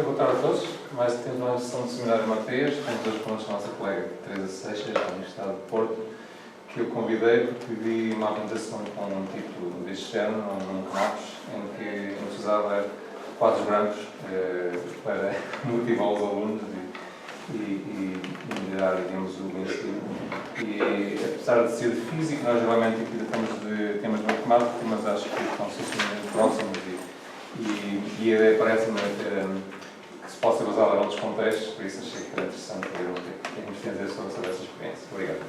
Boa tarde a todos. Temos uma sessão de seminário de matérias. Temos hoje connosco a nossa colega Teresa Seixas, da Universidade de Porto, que eu convidei porque vi uma apresentação com um título deste género, num CNAPS, em que nos usava quadros brancos para motivar os alunos e melhorar, digamos, o ensino. E apesar de ser de física, nós geralmente aqui tratamos de temas de matemática, mas acho que estão sucessivamente próximos e a ideia parece-me que se possa usar em outros contextos, por isso achei que era interessante ver o que é que nos tem a dizer sobre essa experiência. Obrigado.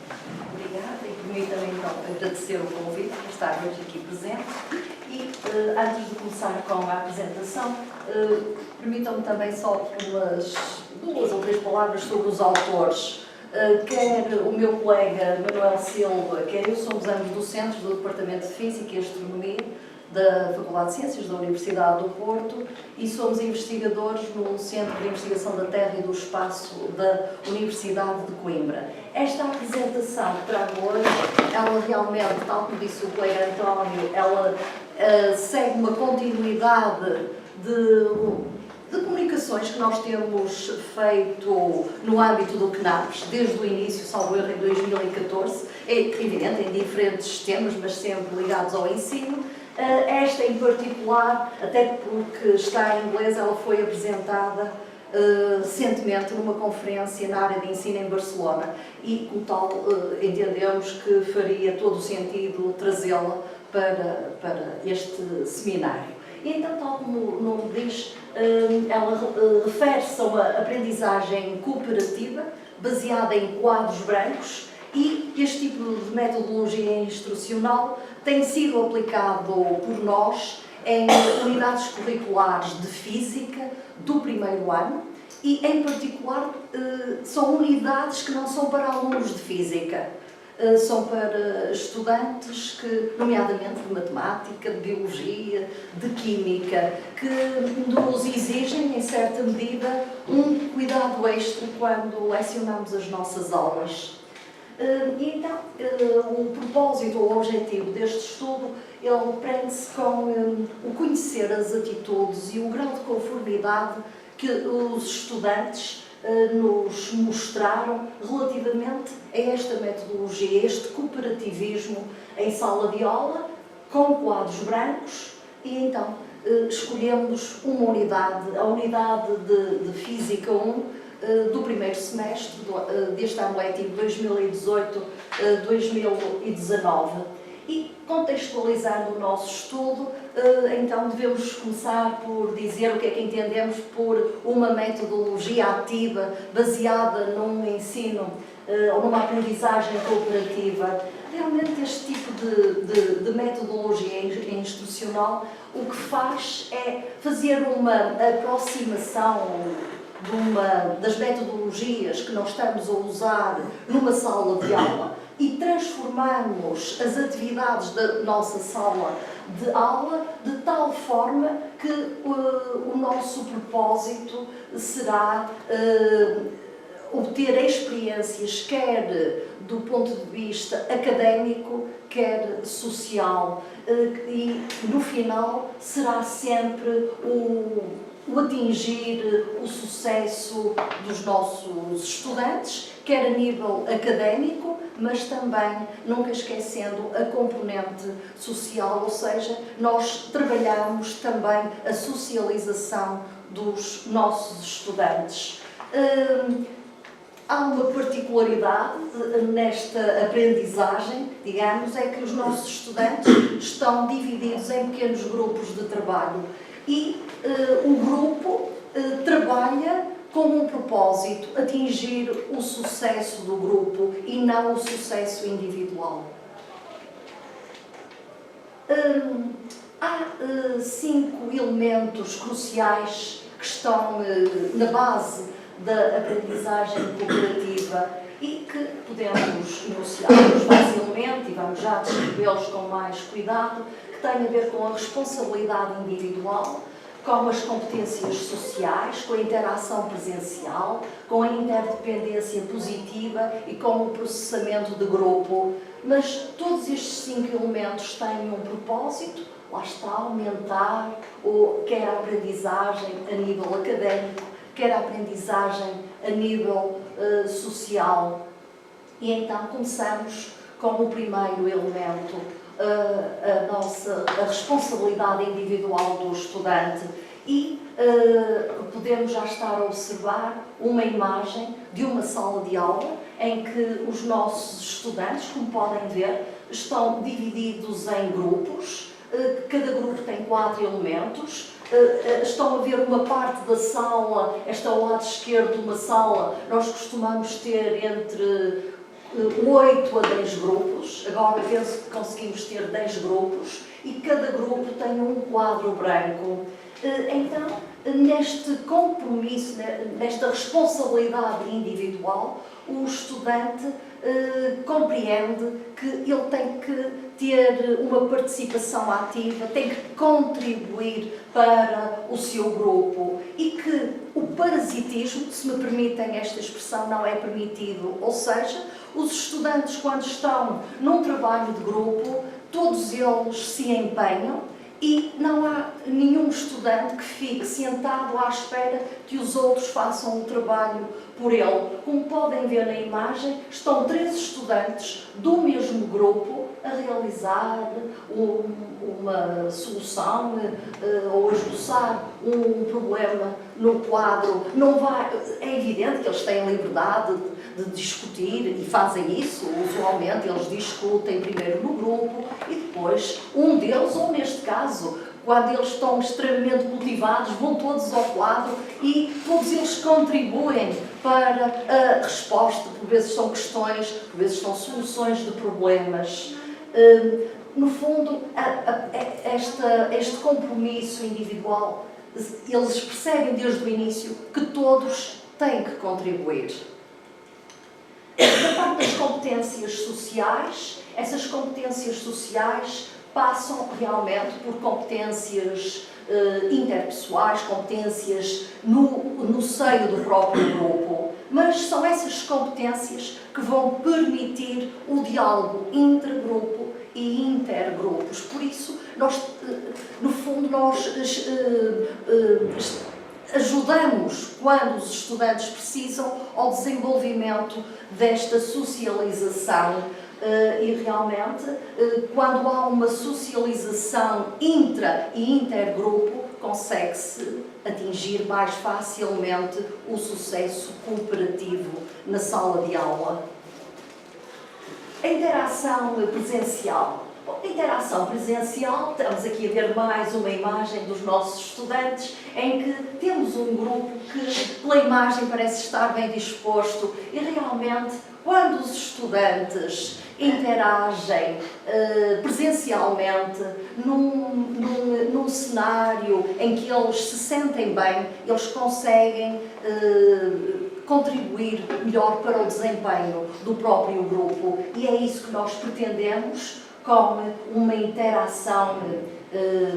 Obrigada, e permitam-me então agradecer o convite por estar hoje aqui presente e antes de começar com a apresentação, permitam-me também só umas 2 ou 3 palavras sobre os autores. Quer o meu colega Manuel Silva, quer eu, somos ambos docentes do Departamento de Física e Astronomia da Faculdade de Ciências da Universidade do Porto e somos investigadores no Centro de Investigação da Terra e do Espaço da Universidade de Coimbra. Esta apresentação que trago hoje, ela realmente, tal como disse o colega António, ela segue uma continuidade de comunicações que nós temos feito no âmbito do CNAPS, desde o início, salvo erro, em 2014, é evidente, em diferentes temas, mas sempre ligados ao ensino. Esta em particular, até porque está em inglês, ela foi apresentada recentemente numa conferência na área de ensino em Barcelona e, como tal, entendemos que faria todo o sentido trazê-la para este seminário. E então, tal como o nome diz, ela refere-se a uma aprendizagem cooperativa baseada em quadros brancos e este tipo de metodologia instrucional tem sido aplicado por nós em unidades curriculares de Física do primeiro ano e, em particular, são unidades que não são para alunos de Física. São para estudantes que, nomeadamente de Matemática, de Biologia, de Química, que nos exigem, em certa medida, um cuidado extra quando lecionamos as nossas aulas. E então, o propósito ou o objetivo deste estudo, ele prende-se com o conhecer as atitudes e o grau de conformidade que os estudantes nos mostraram relativamente a esta metodologia, a este cooperativismo em sala de aula, com quadros brancos, e então escolhemos uma unidade, a unidade de Física 1, do primeiro semestre deste ano letivo 2018-2019. E, contextualizando o nosso estudo, então devemos começar por dizer o que é que entendemos por uma metodologia ativa baseada num ensino ou numa aprendizagem cooperativa. Realmente este tipo de metodologia instrucional o que faz é fazer uma aproximação das metodologias que nós estamos a usar numa sala de aula e transformamos as atividades da nossa sala de aula de tal forma que o nosso propósito será obter experiências quer do ponto de vista académico, quer social, e no final será sempre o atingir o sucesso dos nossos estudantes, quer a nível académico, mas também nunca esquecendo a componente social, ou seja, nós trabalhamos também a socialização dos nossos estudantes. Há uma particularidade nesta aprendizagem, digamos, é que os nossos estudantes estão divididos em pequenos grupos de trabalho e o grupo trabalha com um propósito, atingir o sucesso do grupo e não o sucesso individual. Há 5 elementos cruciais que estão na base da aprendizagem cooperativa e que podemos enunciá-los facilmente e vamos já descrevê-los com mais cuidado, que têm a ver com a responsabilidade individual, com as competências sociais, com a interação presencial, com a interdependência positiva e com o processamento de grupo. Mas todos estes 5 elementos têm um propósito, lá está, aumentar quer a aprendizagem a nível académico, quer a aprendizagem a nível social. E então começamos com o primeiro elemento, a responsabilidade individual do estudante, e podemos já estar a observar uma imagem de uma sala de aula em que os nossos estudantes, como podem ver, estão divididos em grupos, cada grupo tem 4 elementos. Estão a ver uma parte da sala, esta ao lado esquerdo de uma sala, nós costumamos ter entre 8 a 10 grupos, agora penso que conseguimos ter 10 grupos, e cada grupo tem um quadro branco. Então, neste compromisso, nesta responsabilidade individual, o estudante compreende que ele tem que ter uma participação ativa, tem que contribuir para o seu grupo, e que o parasitismo, se me permitem esta expressão, não é permitido. Ou seja, os estudantes, quando estão num trabalho de grupo, todos eles se empenham, e não há nenhum estudante que fique sentado à espera que os outros façam o trabalho por ele. Como podem ver na imagem, estão 3 estudantes do mesmo grupo a realizar uma solução ou a esboçar um problema no quadro. É evidente que eles têm liberdade de discutir, e fazem isso, usualmente eles discutem primeiro no grupo e depois um deles, ou neste caso, quando eles estão extremamente motivados, vão todos ao quadro e todos eles contribuem para a resposta. Por vezes são questões, por vezes são soluções de problemas. No fundo, este compromisso individual, eles percebem desde o início que todos têm que contribuir. Da parte das competências sociais, essas competências sociais passam realmente por competências interpessoais, competências no seio do próprio grupo, mas são essas competências que vão permitir o diálogo intergrupo e intergrupos. Por isso, no fundo, nós ajudamos, quando os estudantes precisam, ao desenvolvimento desta socialização. E realmente, quando há uma socialização intra e intergrupo, consegue-se atingir mais facilmente o sucesso cooperativo na sala de aula. A interação presencial. Bom, a interação presencial, estamos aqui a ver mais uma imagem dos nossos estudantes, em que temos um grupo que, pela imagem, parece estar bem disposto, e realmente, quando os estudantes interagem presencialmente num cenário em que eles se sentem bem, eles conseguem contribuir melhor para o desempenho do próprio grupo, e é isso que nós pretendemos com uma interação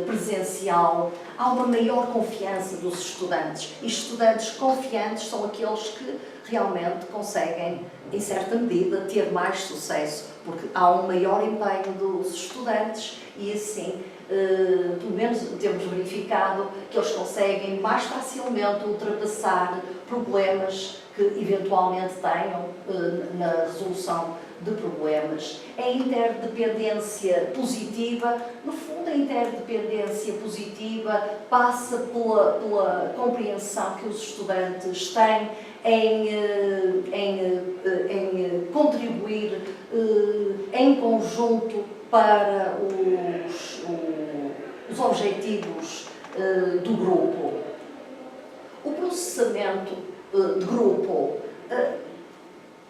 presencial. Há uma maior confiança dos estudantes, e estudantes confiantes são aqueles que realmente conseguem, em certa medida, ter mais sucesso, porque há um maior empenho dos estudantes e assim, pelo menos temos verificado que eles conseguem mais facilmente ultrapassar problemas que eventualmente tenham na resolução de problemas. A interdependência positiva, no fundo, a interdependência positiva passa pela compreensão que os estudantes têm em contribuir em conjunto para os objetivos do grupo. O processamento de grupo,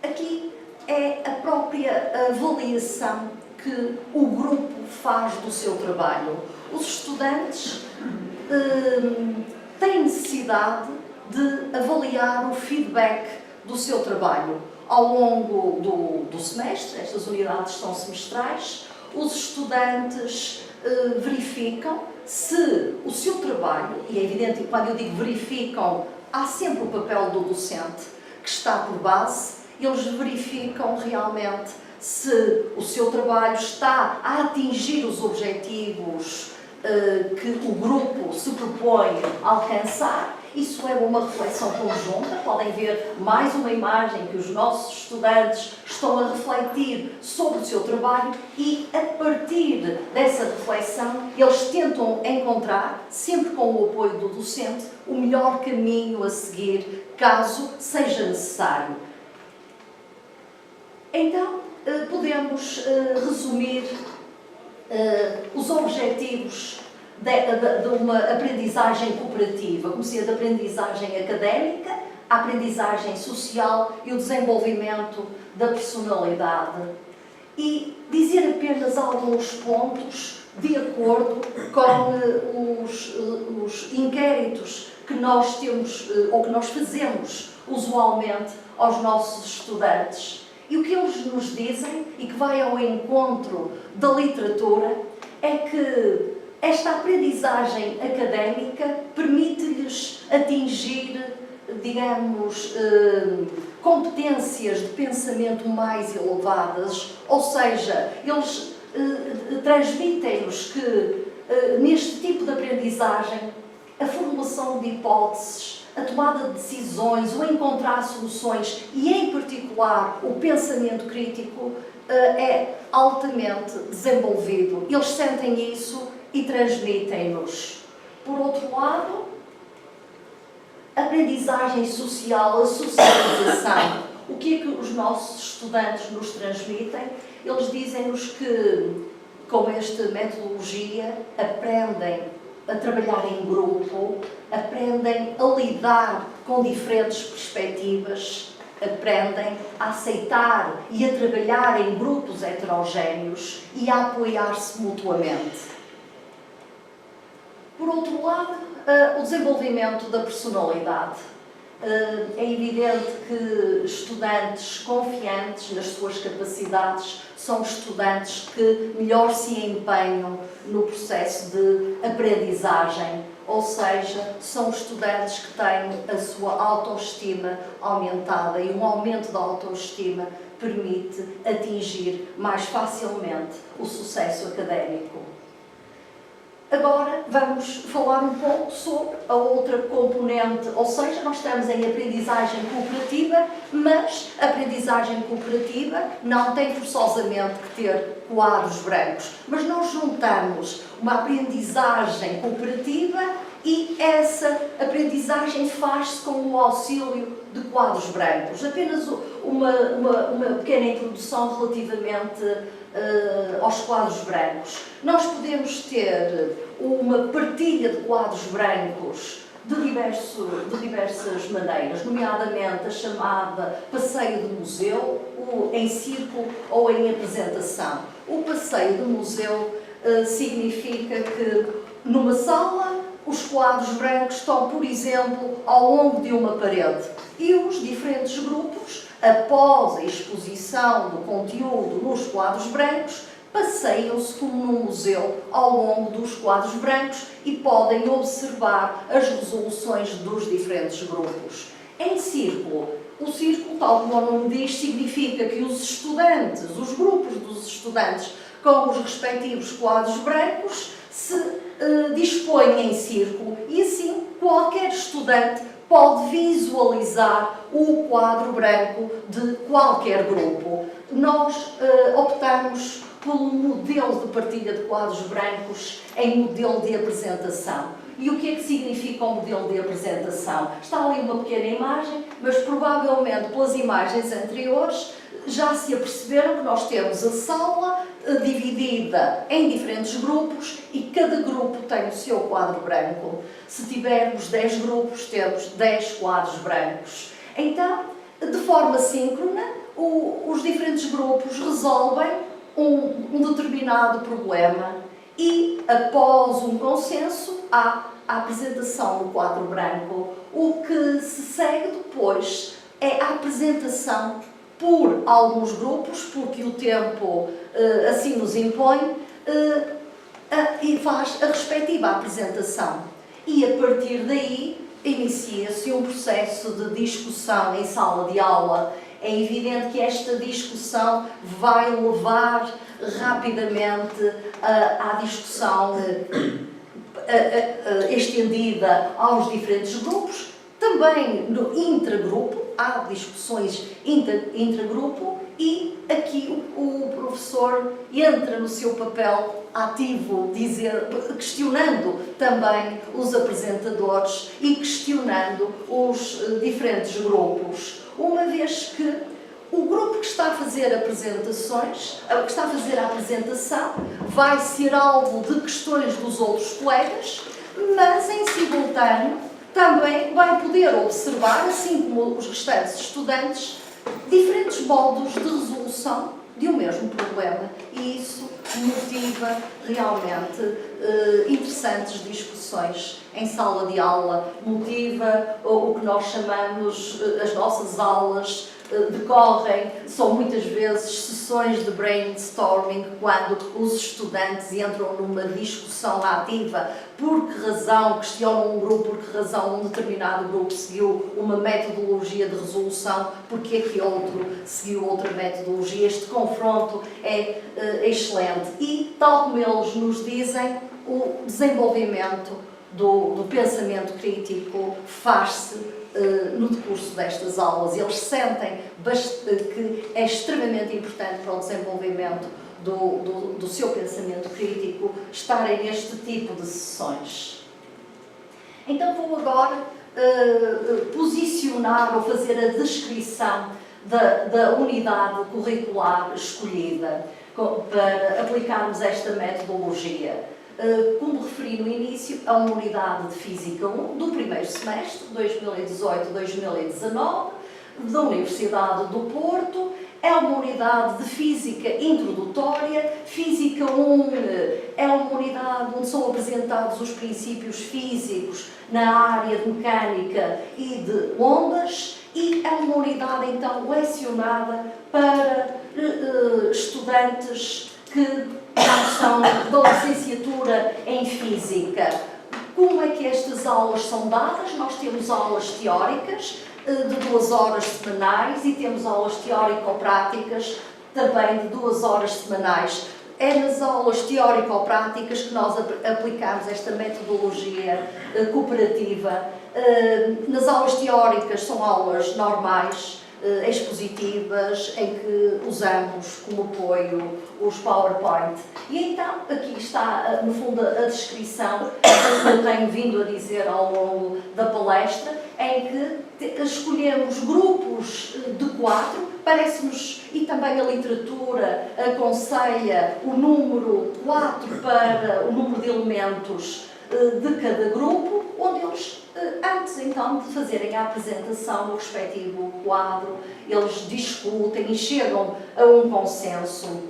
aqui é a própria avaliação que o grupo faz do seu trabalho. Os estudantes têm necessidade de avaliar o feedback do seu trabalho. Ao longo do semestre, estas unidades são semestrais, os estudantes verificam se o seu trabalho, e é evidente que quando eu digo verificam, há sempre o papel do docente que está por base, eles verificam realmente se o seu trabalho está a atingir os objetivos que o grupo se propõe alcançar. Isso é uma reflexão conjunta. Podem ver mais uma imagem que os nossos estudantes estão a refletir sobre o seu trabalho e, a partir dessa reflexão, eles tentam encontrar, sempre com o apoio do docente, o melhor caminho a seguir, caso seja necessário. Então, podemos resumir os objetivos de uma aprendizagem cooperativa, como sendo a aprendizagem académica, a aprendizagem social e o desenvolvimento da personalidade. E dizer apenas alguns pontos de acordo com os inquéritos que nós temos, ou que nós fazemos usualmente aos nossos estudantes. E o que eles nos dizem, e que vai ao encontro da literatura, é que esta aprendizagem académica permite-lhes atingir, digamos, competências de pensamento mais elevadas, ou seja, eles transmitem-nos que neste tipo de aprendizagem a formulação de hipóteses, a tomada de decisões, o encontrar soluções e, em particular, o pensamento crítico é altamente desenvolvido. Eles sentem isso e transmitem-nos. Por outro lado, a aprendizagem social, a socialização. O que é que os nossos estudantes nos transmitem? Eles dizem-nos que, com esta metodologia, aprendem a trabalhar em grupo, aprendem a lidar com diferentes perspectivas, aprendem a aceitar e a trabalhar em grupos heterogéneos e a apoiar-se mutuamente. Por outro lado, o desenvolvimento da personalidade. É evidente que estudantes confiantes nas suas capacidades são estudantes que melhor se empenham no processo de aprendizagem, ou seja, são estudantes que têm a sua autoestima aumentada, e um aumento da autoestima permite atingir mais facilmente o sucesso académico. Agora vamos falar um pouco sobre a outra componente, ou seja, nós estamos em aprendizagem cooperativa, mas a aprendizagem cooperativa não tem forçosamente que ter quadros brancos, mas nós juntamos uma aprendizagem cooperativa e essa aprendizagem faz-se com o auxílio de quadros brancos. Apenas uma pequena introdução relativamente aos quadros brancos. Nós podemos ter uma partilha de quadros brancos de diversas maneiras, nomeadamente a chamada passeio de museu, em círculo ou em apresentação. O passeio de museu significa que numa sala os quadros brancos estão, por exemplo, ao longo de uma parede e os diferentes grupos, após a exposição do conteúdo nos quadros brancos, passeiam-se como num museu ao longo dos quadros brancos e podem observar as resoluções dos diferentes grupos. Em círculo, o círculo, tal como o nome diz, significa que os estudantes, os grupos dos estudantes com os respectivos quadros brancos se dispõem em círculo e assim qualquer estudante pode visualizar o quadro branco de qualquer grupo. Nós optamos pelo modelo de partilha de quadros brancos em modelo de apresentação. E o que é que significa o modelo de apresentação? Está ali uma pequena imagem, mas provavelmente pelas imagens anteriores já se aperceberam que nós temos a sala dividida em diferentes grupos e cada grupo tem o seu quadro branco. Se tivermos 10 grupos, temos 10 quadros brancos. Então, de forma síncrona, os diferentes grupos resolvem um determinado problema e, após um consenso, há a apresentação do quadro branco. O que se segue depois é a apresentação por alguns grupos, porque o tempo assim nos impõe, e faz a respectiva apresentação. E a partir daí inicia-se um processo de discussão em sala de aula. É evidente que esta discussão vai levar rapidamente à discussão estendida aos diferentes grupos. Também no intragrupo, há discussões intragrupo e aqui o professor entra no seu papel ativo, questionando também os apresentadores e questionando os diferentes grupos, uma vez que o grupo que está a fazer apresentações, que está a fazer a apresentação, vai ser alvo de questões dos outros colegas, mas em simultâneo também vai poder observar, assim como os restantes estudantes, diferentes modos de resolução de um mesmo problema, e isso motiva realmente interessantes discussões em sala de aula, motiva o que nós chamamos, as nossas aulas decorrem, são muitas vezes sessões de brainstorming, quando os estudantes entram numa discussão ativa, por que razão questionam um grupo, por que razão um determinado grupo seguiu uma metodologia de resolução, porque é que outro seguiu outra metodologia. Este confronto é excelente e, tal como eles nos dizem, o desenvolvimento do pensamento crítico faz-se no decurso destas aulas. Eles sentem que é extremamente importante para o desenvolvimento do seu pensamento crítico estarem neste tipo de sessões. Então vou agora posicionar ou fazer a descrição da unidade curricular escolhida para aplicarmos esta metodologia. Como referi no início, é uma unidade de Física 1 do primeiro semestre, 2018-2019, da Universidade do Porto. É uma unidade de Física introdutória. Física 1 é uma unidade onde são apresentados os princípios físicos na área de mecânica e de ondas, e é uma unidade, então, lecionada para estudantes que são da licenciatura em Física. Como é que estas aulas são dadas? Nós temos aulas teóricas de 2 horas semanais e temos aulas teórico-práticas também de 2 horas semanais. É nas aulas teórico-práticas que nós aplicamos esta metodologia cooperativa. Nas aulas teóricas são aulas normais, expositivas, em que usamos como apoio os PowerPoint. E então, aqui está, no fundo, a descrição que eu tenho vindo a dizer ao longo da palestra, em que escolhemos grupos de 4, parece-nos, e também a literatura aconselha o número 4 para o número de elementos de cada grupo, onde eles, antes então de fazerem a apresentação do respectivo quadro, eles discutem e chegam a um consenso.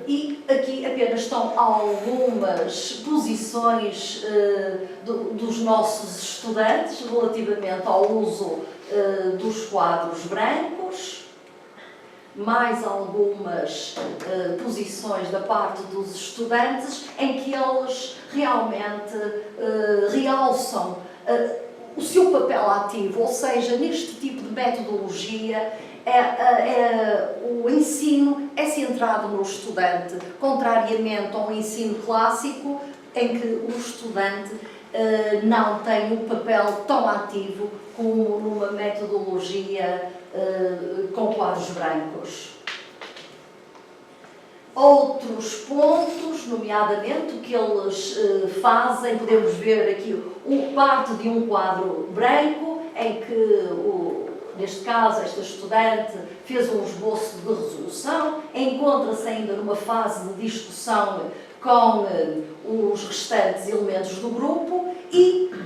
E aqui apenas estão algumas posições dos nossos estudantes relativamente ao uso dos quadros brancos, mais algumas posições da parte dos estudantes em que eles realmente realçam o seu papel ativo, ou seja, neste tipo de metodologia o ensino é centrado no estudante, contrariamente a um ensino clássico em que o estudante não tem um papel tão ativo como numa metodologia com quadros brancos. Outros pontos, nomeadamente, o que eles fazem, podemos ver aqui parte de um quadro branco, em que, neste caso, esta estudante fez um esboço de resolução, encontra-se ainda numa fase de discussão com os restantes elementos do grupo,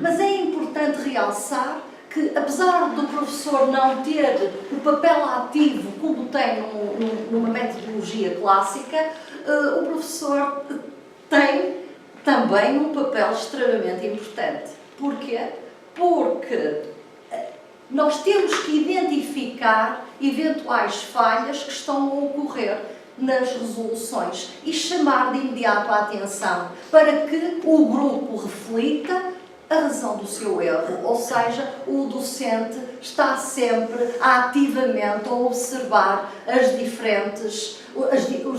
mas é importante realçar que, apesar do professor não ter o papel ativo como tem numa metodologia clássica, o professor tem também um papel extremamente importante. Porquê? Porque nós temos que identificar eventuais falhas que estão a ocorrer nas resoluções e chamar de imediato a atenção para que o grupo reflita a razão do seu erro, ou seja, o docente está sempre ativamente a observar os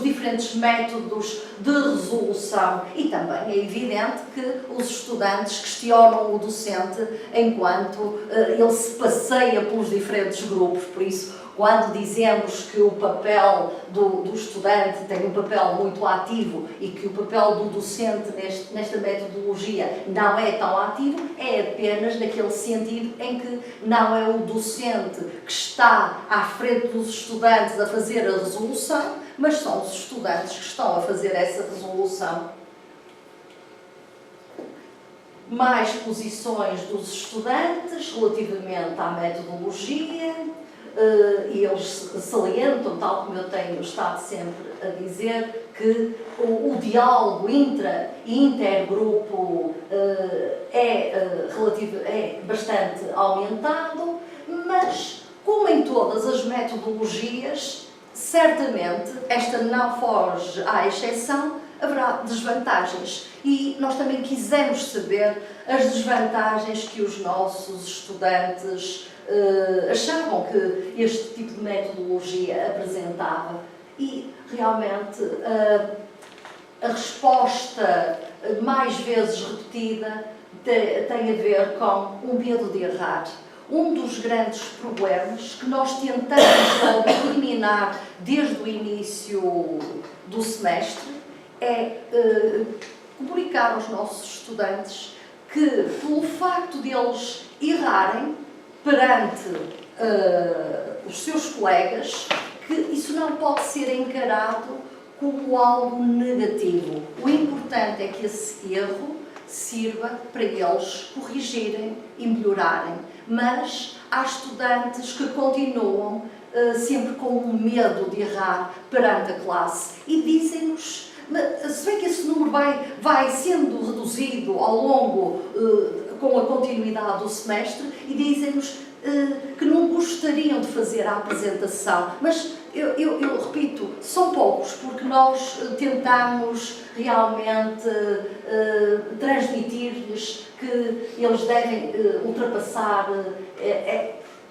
diferentes métodos de resolução, e também é evidente que os estudantes questionam o docente enquanto ele se passeia pelos diferentes grupos. Por isso, quando dizemos que o papel do estudante tem um papel muito ativo e que o papel do docente nesta metodologia não é tão ativo, é apenas naquele sentido em que não é o docente que está à frente dos estudantes a fazer a resolução, mas são os estudantes que estão a fazer essa resolução. Mais posições dos estudantes relativamente à metodologia. E eles salientam, tal como eu tenho estado sempre a dizer, que o diálogo intra e intergrupo é bastante aumentado, mas, como em todas as metodologias, certamente esta não foge à exceção, haverá desvantagens. E nós também quisemos saber as desvantagens que os nossos estudantes achavam que este tipo de metodologia apresentava, e realmente a resposta mais vezes repetida tem a ver com o medo de errar. Um dos grandes problemas que nós tentamos eliminar desde o início do semestre é comunicar aos nossos estudantes que, pelo facto de eles errarem perante os seus colegas, que isso não pode ser encarado como algo negativo. O importante é que esse erro sirva para eles corrigirem e melhorarem. Mas há estudantes que continuam sempre com o medo de errar perante a classe e dizem-nos, se bem que esse número vai sendo reduzido ao longo, com a continuidade do semestre, e dizem-nos que não gostariam de fazer a apresentação, mas eu repito, são poucos, porque nós tentamos realmente transmitir-lhes que eles devem ultrapassar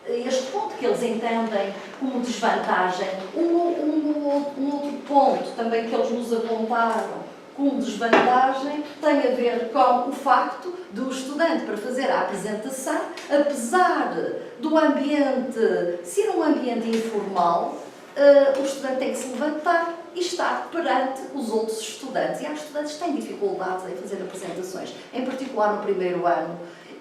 este ponto que eles entendem como desvantagem. Um outro ponto também que eles nos apontaram como desvantagem tem a ver com o facto do estudante, para fazer a apresentação, apesar do ambiente ser um ambiente informal, o estudante tem que se levantar e estar perante os outros estudantes. E há estudantes que têm dificuldades em fazer apresentações, em particular no primeiro ano.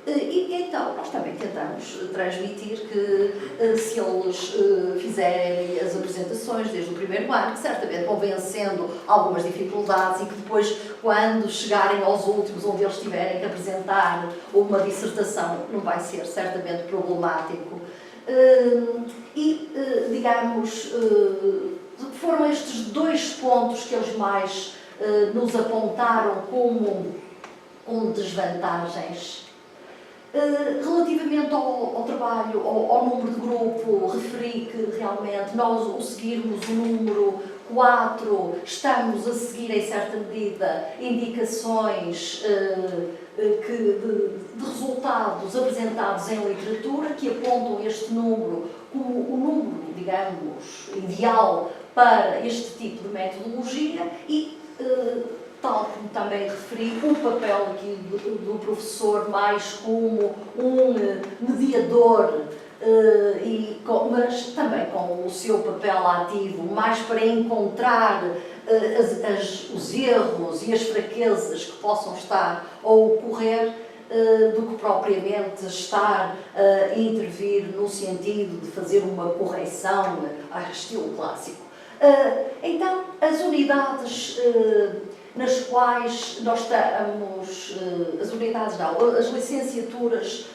E então, nós também tentamos transmitir que se eles fizerem as apresentações desde o primeiro ano, que certamente vão vencendo algumas dificuldades e que depois, quando chegarem aos últimos, onde eles tiverem que apresentar uma dissertação, não vai ser certamente problemático. Digamos, foram estes dois pontos que eles mais nos apontaram como desvantagens. Relativamente ao trabalho, ao número de grupo, referi que realmente nós, ao seguirmos o número 4, estamos a seguir em certa medida indicações de resultados apresentados em literatura que apontam este número como o número, digamos, ideal para este tipo de metodologia e tal como também referi, o papel aqui do professor mais como um mediador, mas também com o seu papel ativo, mais para encontrar os erros e as fraquezas que possam estar a ocorrer, do que propriamente estar a intervir no sentido de fazer uma correção a estilo clássico. Então, as unidades nas quais nós estamos, as licenciaturas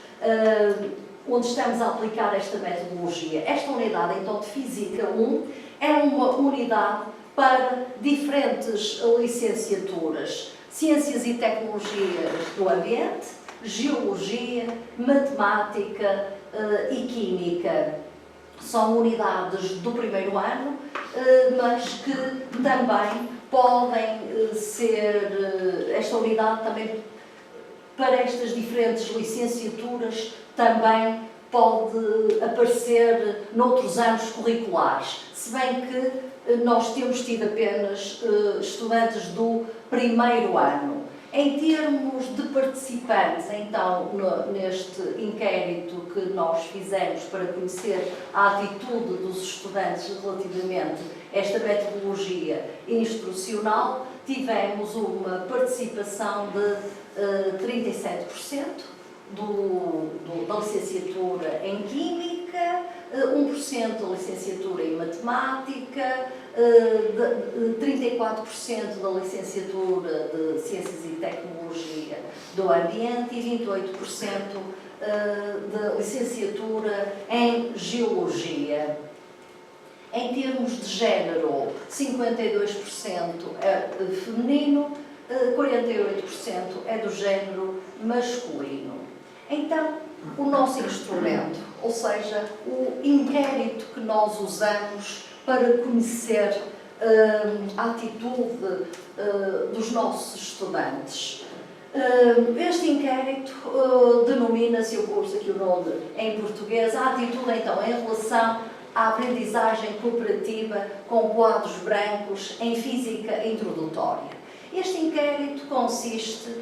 onde estamos a aplicar esta metodologia. Esta unidade, então, de Física 1, é uma unidade para diferentes licenciaturas. Ciências e Tecnologias do Ambiente, Geologia, Matemática e Química. São unidades do primeiro ano, mas que também podem ser, esta unidade também, para estas diferentes licenciaturas, também pode aparecer noutros anos curriculares, se bem que nós temos tido apenas estudantes do primeiro ano. Em termos de participantes, então, neste inquérito que nós fizemos para conhecer a atitude dos estudantes relativamente a esta metodologia instrucional, tivemos uma participação de 37% da licenciatura em Química, 1% da licenciatura em Matemática, 34% da licenciatura de Ciências e Tecnologia do Ambiente e 28% da licenciatura em Geologia. Em termos de género, 52% é feminino, 48% é do género masculino. Então, o nosso instrumento, ou seja, o inquérito que nós usamos para conhecer a atitude dos nossos estudantes. Este inquérito denomina-se, eu pus aqui o nome em português, a atitude então em relação à aprendizagem cooperativa com quadros brancos em física introdutória. Este inquérito consistiu,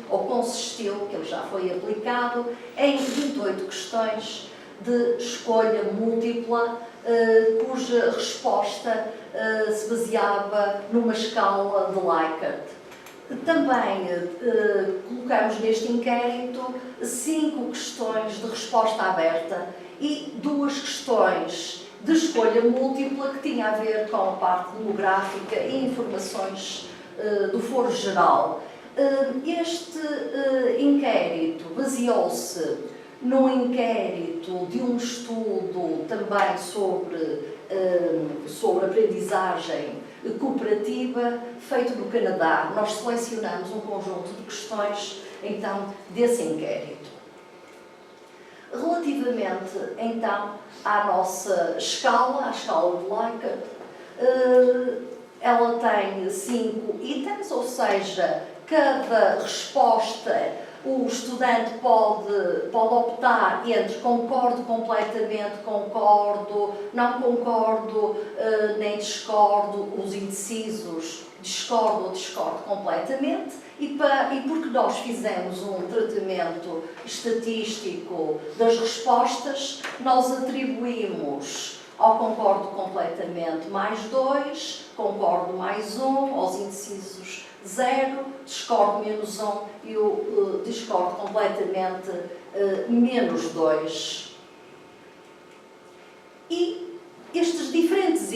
que ele já foi aplicado, em 28 questões de escolha múltipla, cuja resposta se baseava numa escala de Likert. Também colocamos neste inquérito 5 questões de resposta aberta e 2 questões de escolha múltipla que tinha a ver com a parte demográfica e informações do foro geral. Este inquérito baseou-se num inquérito de um estudo também sobre aprendizagem cooperativa feito no Canadá. Nós selecionamos um conjunto de questões, então, desse inquérito. Relativamente, então, à nossa escala, a escala de Likert, ela tem 5 itens, ou seja, cada resposta o estudante pode optar entre concordo completamente, concordo, não concordo, nem discordo, os indecisos, discordo ou discordo completamente, e porque nós fizemos um tratamento estatístico das respostas, nós atribuímos ao concordo completamente mais 2, concordo mais 1, aos indecisos 0, discordo menos 1 e o discordo completamente menos 2. E estes diferentes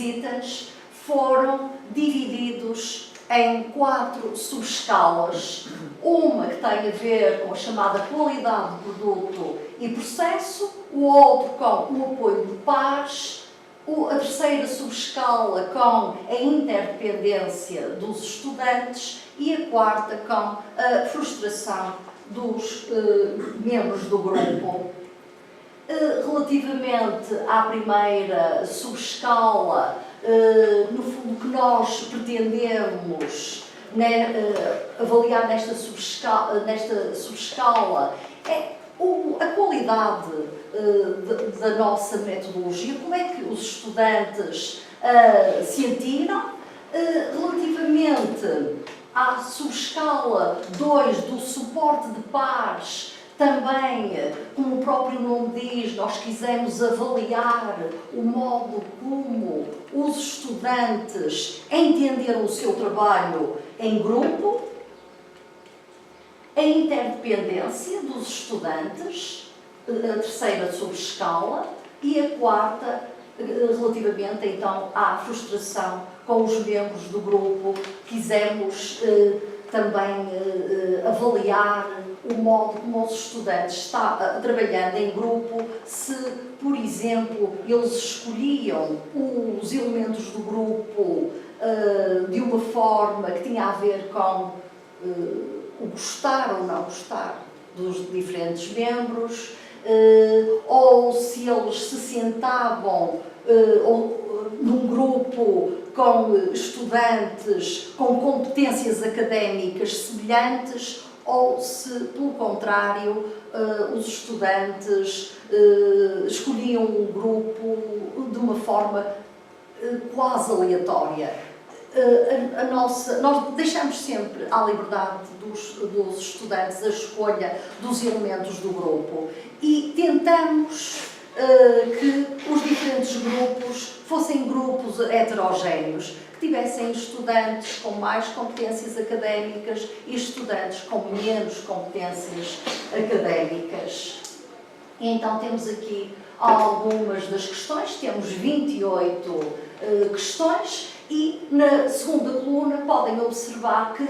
itens foram divididos em 4 subescalas. Uma que tem a ver com a chamada qualidade do produto e processo, o outro com o apoio de pares, a terceira subescala com a interdependência dos estudantes e a quarta com a frustração dos membros do grupo. Relativamente à primeira subescala, no fundo, o que nós pretendemos avaliar nesta subescala é a qualidade da nossa metodologia, como é que os estudantes se atiram. Relativamente à subescala 2 do suporte de pares, também, como o próprio nome diz, nós quisemos avaliar o modo como os estudantes entenderam o seu trabalho em grupo, a interdependência dos estudantes, a terceira subescala, e a quarta, relativamente então à frustração com os membros do grupo. Quisemos também avaliar o modo como os estudantes trabalhando em grupo, se, por exemplo, eles escolhiam os elementos do grupo de uma forma que tinha a ver com o gostar ou não gostar dos diferentes membros, ou se eles se sentavam num grupo com estudantes com competências académicas semelhantes, ou se, pelo contrário, os estudantes escolhiam um grupo de uma forma quase aleatória. Nós deixamos sempre à liberdade dos estudantes a escolha dos elementos do grupo e tentamos que os diferentes grupos fossem grupos heterogéneos, que tivessem estudantes com mais competências académicas e estudantes com menos competências académicas. E então temos aqui algumas das questões, temos 28 questões e na segunda coluna podem observar que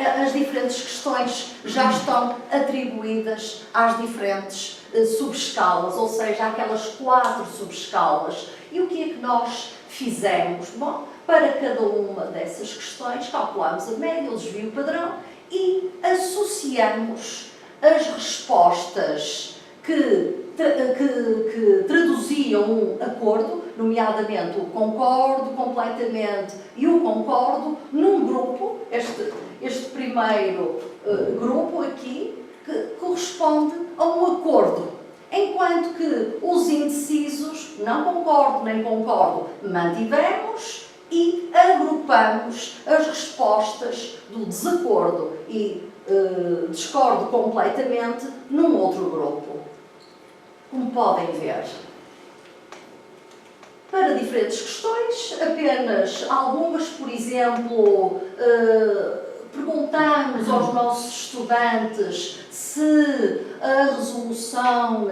as diferentes questões já estão atribuídas às diferentes subescalas, ou seja, aquelas 4 subescalas. E o que é que nós fizemos? Bom, para cada uma dessas questões calculamos a média, o desvio padrão e associamos as respostas que traduziam um acordo, nomeadamente o concordo completamente e o concordo, num grupo, este primeiro grupo aqui, que corresponde a um acordo, enquanto que os indecisos, não concordo nem concordo, mantivemos e agrupamos as respostas do desacordo e discordo completamente num outro grupo. Como podem ver, para diferentes questões, apenas algumas, por exemplo, perguntamos aos nossos estudantes se a resolução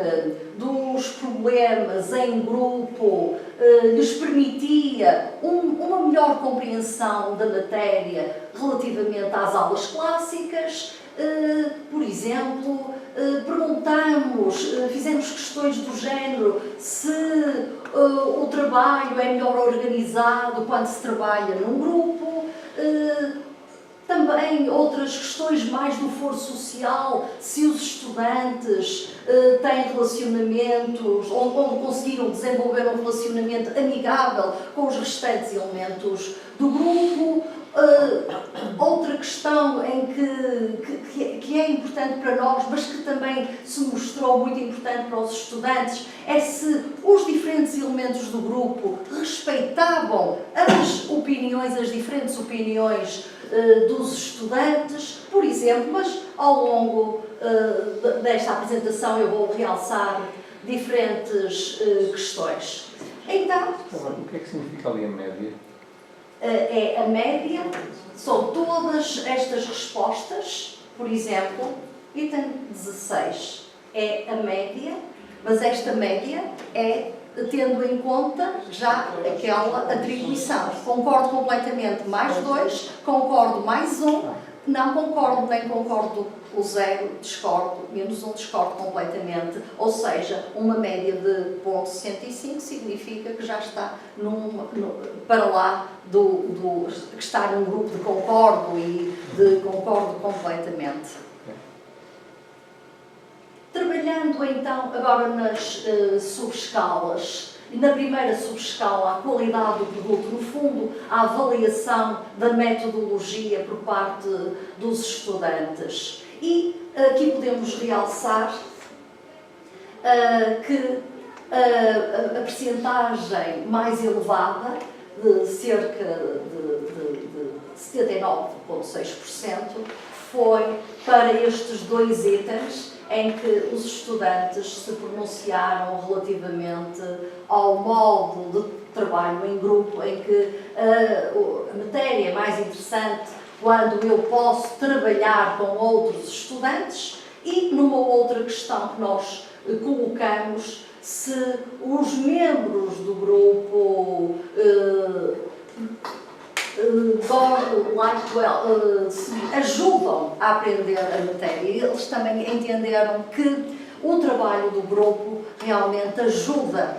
dos problemas em grupo lhes permitia uma melhor compreensão da matéria relativamente às aulas clássicas. Por exemplo, fizemos questões do género se o trabalho é melhor organizado quando se trabalha num grupo. Também outras questões mais do foro social, se os estudantes têm relacionamentos, ou conseguiram desenvolver um relacionamento amigável com os restantes elementos do grupo. Outra questão que é importante para nós, mas que também se mostrou muito importante para os estudantes, é se os diferentes elementos do grupo respeitavam as diferentes opiniões dos estudantes, por exemplo, mas ao longo desta apresentação eu vou realçar diferentes questões. Então, o que é que significa ali a média? É a média, são todas estas respostas, por exemplo, item 16 é a média, mas esta média é tendo em conta já aquela atribuição. Concordo completamente, mais 2, concordo mais 1, não concordo nem concordo o 0, discordo, menos 1, discordo completamente. Ou seja, uma média de 0,65 significa que já está para lá que está num grupo de concordo e de concordo completamente. Trabalhando então agora nas subescalas, na primeira subescala, a qualidade do produto, no fundo, a avaliação da metodologia por parte dos estudantes. E aqui podemos realçar que a percentagem mais elevada, de cerca de 79,6%, foi para estes 2 itens, em que os estudantes se pronunciaram relativamente ao modo de trabalho em grupo, em que a matéria é mais interessante quando eu posso trabalhar com outros estudantes, e numa outra questão que nós colocamos, se os membros do grupo ajudam a aprender a matéria. Eles também entenderam que o trabalho do grupo realmente ajuda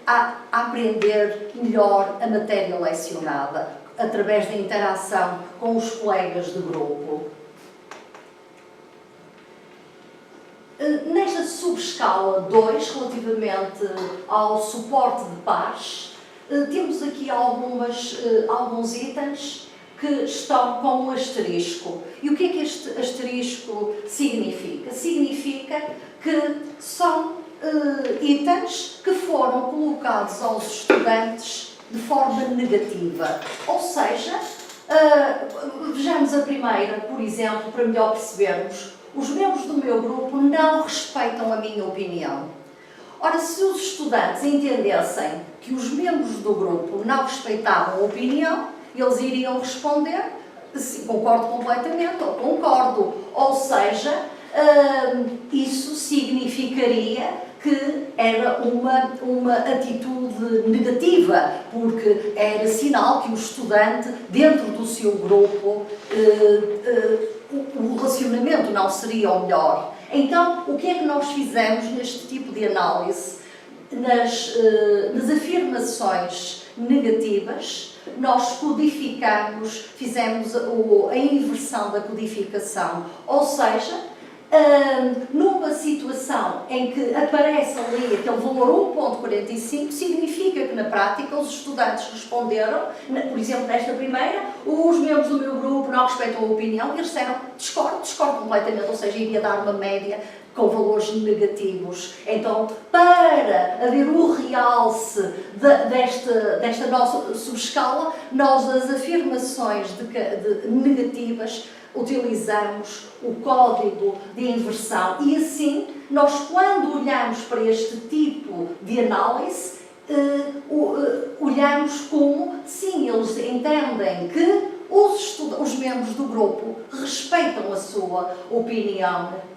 a aprender melhor a matéria lecionada, através da interação com os colegas de grupo. Nesta subescala 2, relativamente ao suporte de pares, temos aqui alguns itens que estão com um asterisco. E o que é que este asterisco significa? Significa que são itens que foram colocados aos estudantes de forma negativa. Ou seja, vejamos a primeira, por exemplo, para melhor percebermos. Os membros do meu grupo não respeitam a minha opinião. Ora, se os estudantes entendessem que os membros do grupo não respeitavam a opinião, eles iriam responder se concordo completamente ou concordo. Ou seja, isso significaria que era uma atitude negativa, porque era sinal que o estudante, dentro do seu grupo, o relacionamento não seria o melhor. Então, o que é que nós fizemos neste tipo de análise? Nas afirmações negativas, nós codificamos, fizemos a inversão da codificação, ou seja, numa situação em que aparece ali aquele valor 1.45, significa que na prática os estudantes responderam, por exemplo, nesta primeira, os membros do meu grupo não respeitam a opinião, e eles disseram discordo completamente, ou seja, iria dar uma média com valores negativos. Então, para haver o realce desta nossa subescala, nós as afirmações negativas utilizamos o código de inversão e assim, nós quando olhamos para este tipo de análise, olhamos como, sim, eles entendem que os membros do grupo respeitam a sua opinião.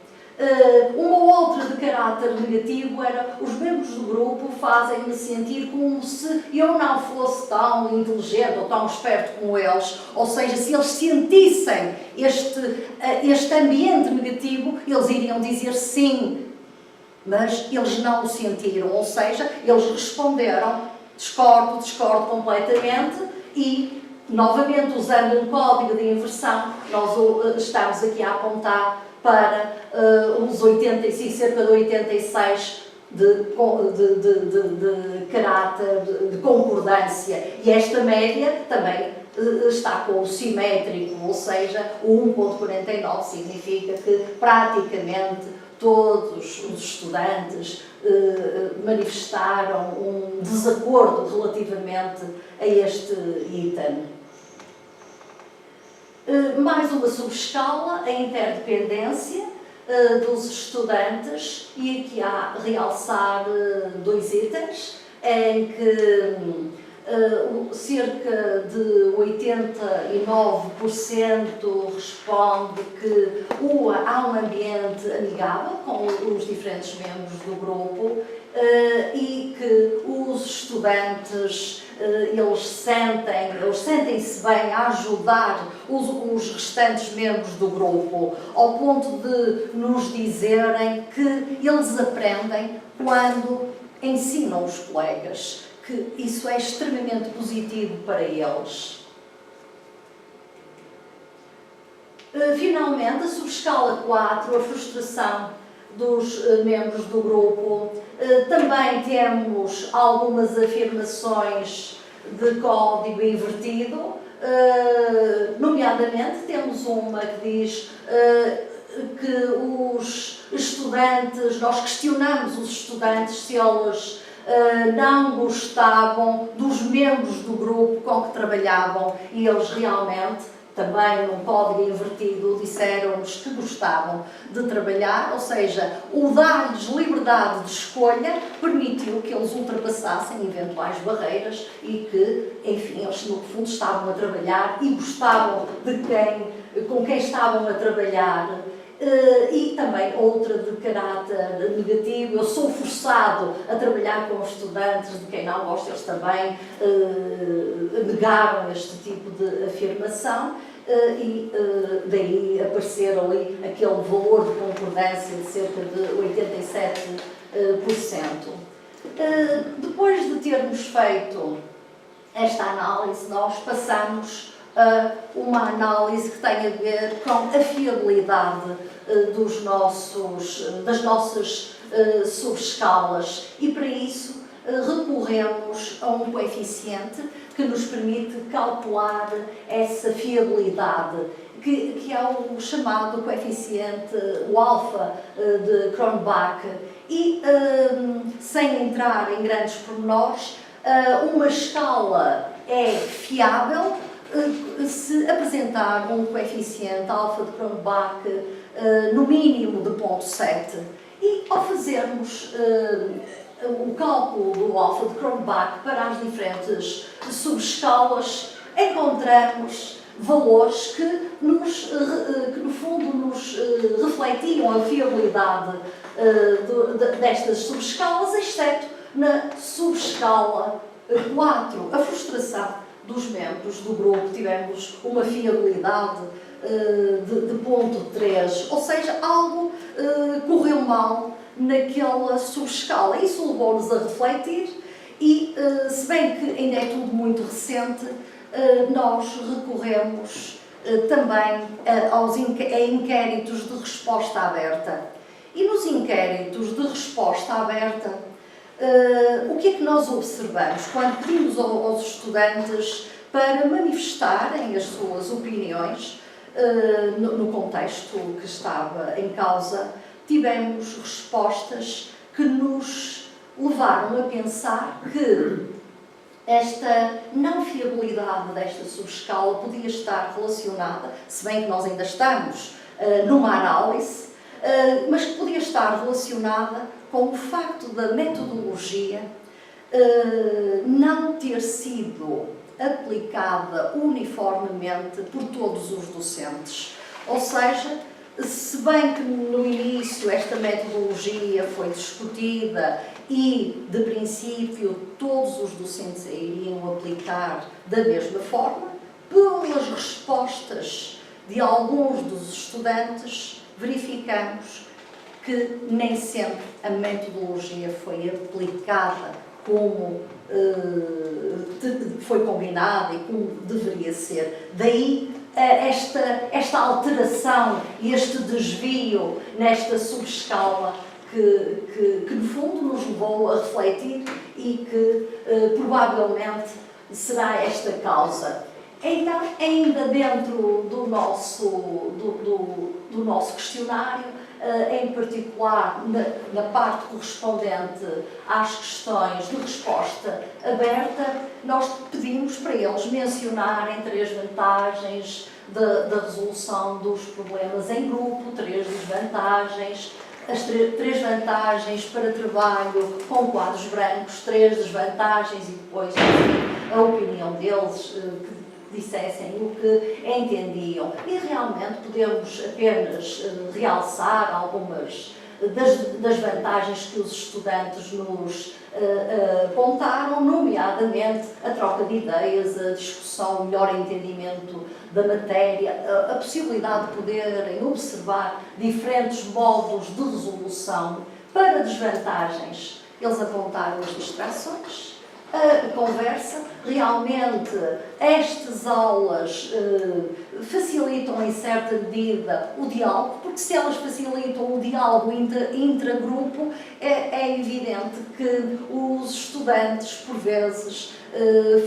Uma outra de caráter negativo era: os membros do grupo fazem-me sentir como se eu não fosse tão inteligente ou tão esperto como eles. Ou seja, se eles sentissem este ambiente negativo, eles iriam dizer sim, mas eles não o sentiram. Ou seja, eles responderam discordo completamente e, novamente, usando um código de inversão, nós estamos aqui a apontar para uns 85, cerca de 86 de caráter de concordância. E esta média também está com o simétrico, ou seja, o 1.49 significa que praticamente todos os estudantes manifestaram um desacordo relativamente a este item. Mais uma subescala, a interdependência dos estudantes, e aqui há realçar dois itens, em que cerca de 89% responde que há um ambiente amigável com os diferentes membros do grupo e que os estudantes eles sentem-se bem a ajudar os restantes membros do grupo, ao ponto de nos dizerem que eles aprendem quando ensinam os colegas, que isso é extremamente positivo para eles. Finalmente, a subescala 4, a frustração dos membros do grupo. Também temos algumas afirmações de código invertido, nomeadamente temos uma que diz que os estudantes, nós questionamos os estudantes se eles não gostavam dos membros do grupo com que trabalhavam, e eles realmente, também num código invertido, disseram-nos que gostavam de trabalhar, ou seja, o dar-lhes liberdade de escolha permitiu que eles ultrapassassem eventuais barreiras e que, enfim, eles no fundo estavam a trabalhar e gostavam com quem estavam a trabalhar. E também outra de caráter negativo: eu sou forçado a trabalhar com estudantes de quem não gosto. Eles também negaram este tipo de afirmação e daí aparecer ali aquele valor de concordância de cerca de 87%. Depois de termos feito esta análise, nós passamos uma análise que tem a ver com a fiabilidade das nossas subescalas, e para isso recorremos a um coeficiente que nos permite calcular essa fiabilidade, que é o chamado coeficiente, o alfa de Cronbach. E, sem entrar em grandes pormenores, uma escala é fiável se apresentar um coeficiente alfa de Cronbach no mínimo de 0,7. E ao fazermos o cálculo do alfa de Cronbach para as diferentes subescalas, encontramos valores que no fundo nos refletiam a fiabilidade destas subescalas, exceto na subescala 4, a frustração dos membros do grupo. Tivemos uma fiabilidade de 0,3, ou seja, algo correu mal naquela subescala. Isso levou-nos a refletir e, se bem que ainda é tudo muito recente, nós recorremos também a inquéritos de resposta aberta. E nos inquéritos de resposta aberta, o que é que nós observamos quando pedimos aos estudantes para manifestarem as suas opiniões no contexto que estava em causa? Tivemos respostas que nos levaram a pensar que esta não fiabilidade desta subescala podia estar relacionada, se bem que nós ainda estamos numa análise, mas que podia estar relacionada com o facto da metodologia não ter sido aplicada uniformemente por todos os docentes. Ou seja, se bem que no início esta metodologia foi discutida e, de princípio, todos os docentes a iriam aplicar da mesma forma, pelas respostas de alguns dos estudantes, verificamos que nem sempre a metodologia foi aplicada como foi combinada e como deveria ser. Daí esta alteração e este desvio nesta subescala que no fundo nos levou a refletir e que provavelmente será esta causa. Então, ainda dentro do nosso questionário, em particular na parte correspondente às questões de resposta aberta, nós pedimos para eles mencionarem 3 vantagens da resolução dos problemas em grupo, 3 desvantagens, as 3 vantagens para trabalho com quadros brancos, 3 desvantagens e depois, enfim, a opinião deles, que dissessem o que entendiam. E realmente podemos apenas realçar algumas das vantagens que os estudantes nos apontaram, nomeadamente a troca de ideias, a discussão, o melhor entendimento da matéria, a possibilidade de poderem observar diferentes modos de resolução. Para desvantagens, eles apontaram as distrações, a conversa. Realmente estas aulas facilitam em certa medida o diálogo, porque se elas facilitam o diálogo intragrupo, é evidente que os estudantes, por vezes,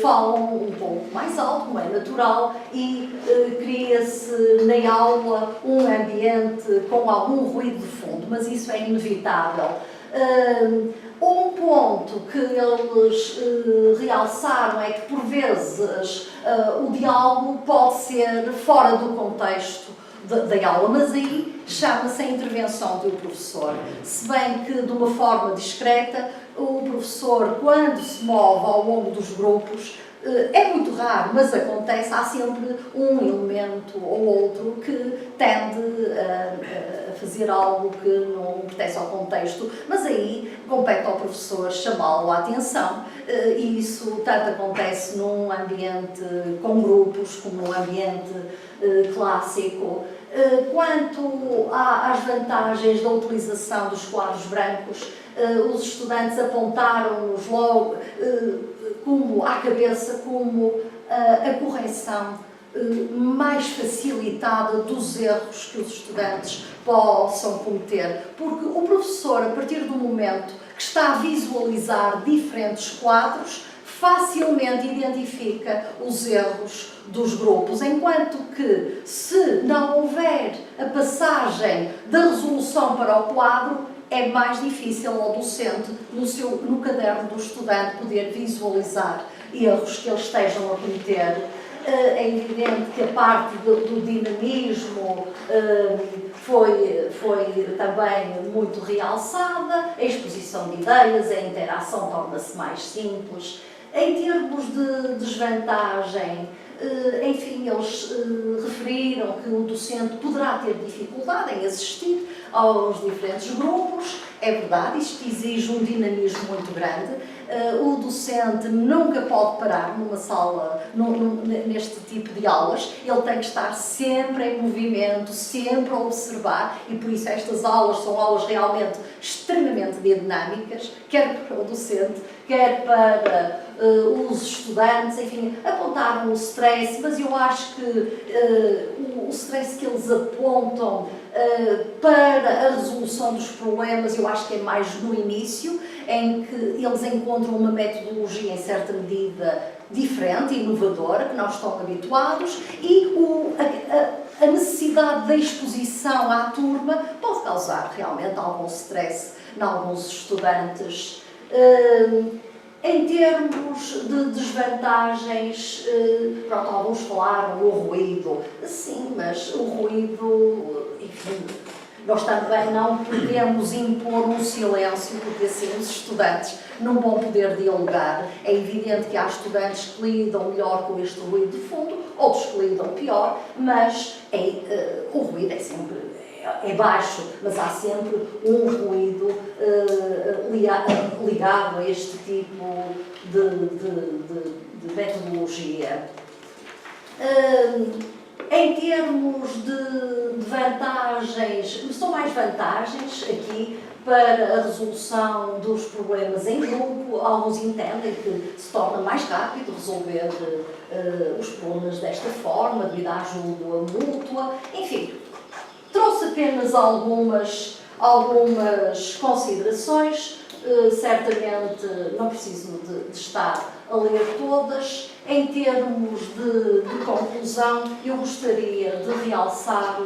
falam um pouco mais alto, como é natural, e cria-se na aula um ambiente com algum ruído de fundo, mas isso é inevitável. Um ponto que eles realçaram é que, por vezes, o diálogo pode ser fora do contexto da aula, mas aí chama-se a intervenção do professor. Se bem que, de uma forma discreta, o professor, quando se move ao longo dos grupos, é muito raro, mas acontece, há sempre um elemento ou outro que tende a fazer algo que não pertence ao contexto, mas aí compete ao professor chamá-lo à atenção, e isso tanto acontece num ambiente com grupos como num ambiente clássico. Quanto às vantagens da utilização dos quadros brancos, os estudantes apontaram-nos logo como à cabeça como a correção mais facilitada dos erros que os estudantes possam cometer, porque o professor, a partir do momento que está a visualizar diferentes quadros, facilmente identifica os erros dos grupos, enquanto que, se não houver a passagem da resolução para o quadro, é mais difícil ao docente, no caderno do estudante, poder visualizar erros que eles estejam a cometer. É evidente que a parte do dinamismo foi também muito realçada, a exposição de ideias, a interação torna-se mais simples. Em termos de desvantagem, enfim, eles referiram que o docente poderá ter dificuldade em assistir aos diferentes grupos. É verdade, isto exige um dinamismo muito grande. O docente nunca pode parar numa sala, neste tipo de aulas. Ele tem que estar sempre em movimento, sempre a observar, e por isso estas aulas são aulas realmente extremamente dinâmicas, quer para o docente, quer para os estudantes. Enfim, apontaram o stress, mas eu acho que o stress que eles apontam para a resolução dos problemas, eu acho que é mais no início, em que eles encontram uma metodologia em certa medida diferente, inovadora, que não estão habituados, e a necessidade da exposição à turma pode causar realmente algum stress em alguns estudantes. Em termos de desvantagens, pronto, alguns falaram do ruído. Sim, mas o ruído, enfim, nós também não podemos impor um silêncio, porque assim os estudantes não vão poder dialogar. É evidente que há estudantes que lidam melhor com este ruído de fundo, outros que lidam pior, mas o ruído é sempre... é baixo, mas há sempre um ruído ligado a este tipo de metodologia. Em termos de vantagens, são mais vantagens aqui para a resolução dos problemas em grupo. Alguns entendem que se torna mais rápido resolver os problemas desta forma, devido à ajuda mútua. Enfim, trouxe apenas algumas considerações. Certamente não preciso de estar a ler todas. Em termos de conclusão, eu gostaria de realçar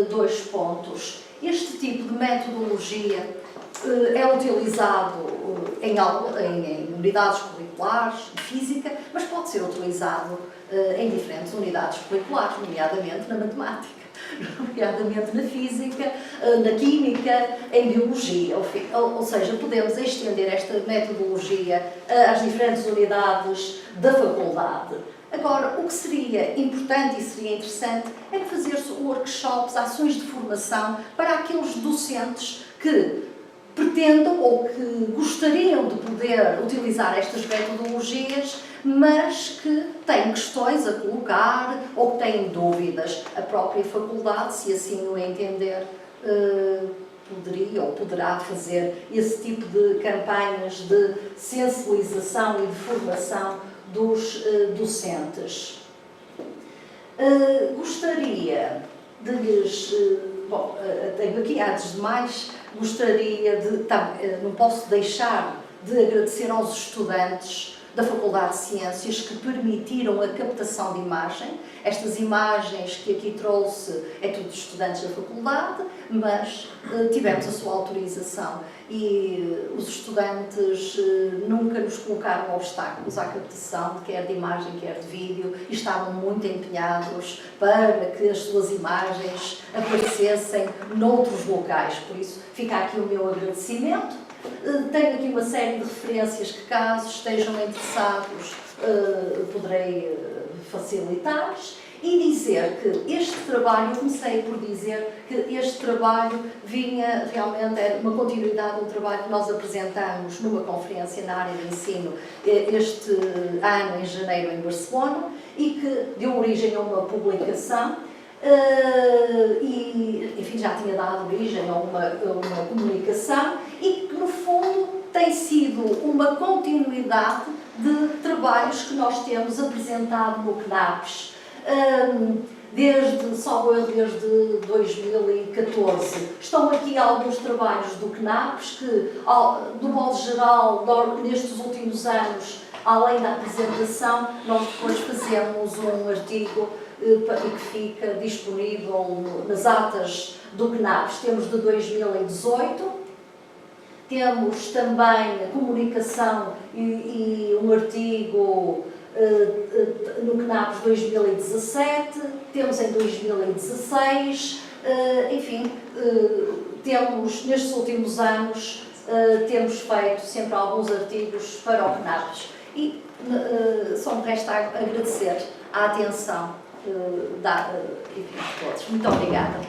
2 pontos. Este tipo de metodologia é utilizado em unidades curriculares de física, mas pode ser utilizado em diferentes unidades curriculares, nomeadamente na matemática, nomeadamente na física, na química, em biologia. Ou seja, podemos estender esta metodologia às diferentes unidades da faculdade. Agora, o que seria importante e seria interessante é fazer-se workshops, ações de formação para aqueles docentes que pretendam ou que gostariam de poder utilizar estas metodologias, mas que têm questões a colocar ou que têm dúvidas. A própria faculdade, se assim o entender, poderia ou poderá fazer esse tipo de campanhas de sensibilização e de formação dos docentes. Gostaria de lhes... Bom, tenho aqui, antes de mais, gostaria de... não posso deixar de agradecer aos estudantes da Faculdade de Ciências que permitiram a captação de imagem. Estas imagens que aqui trouxe é tudo de estudantes da faculdade, mas tivemos a sua autorização e os estudantes nunca nos colocaram obstáculos à captação, quer de imagem, quer de vídeo, e estavam muito empenhados para que as suas imagens aparecessem noutros locais. Por isso, fica aqui o meu agradecimento. Tenho aqui uma série de referências que, caso estejam interessados, poderei facilitar-lhes. E dizer que este trabalho, eu comecei por dizer que este trabalho vinha realmente, era uma continuidade do trabalho que nós apresentamos numa conferência na área de ensino este ano, em janeiro, em Barcelona, e que deu origem a uma publicação. E, enfim, já tinha dado origem a uma comunicação e que, no fundo, tem sido uma continuidade de trabalhos que nós temos apresentado no CNAPES. salvo erro, desde 2014. Estão aqui alguns trabalhos do CNAPS que, do modo geral, nestes últimos anos, além da apresentação, nós depois fazemos um artigo e que fica disponível nas atas do CNAPS. Temos de 2018. Temos também a comunicação e um artigo no CNAPS 2017, temos em 2016, enfim, temos nestes últimos anos, temos feito sempre alguns artigos para o CNAPS e só me resta agradecer a atenção de todos. Muito obrigada.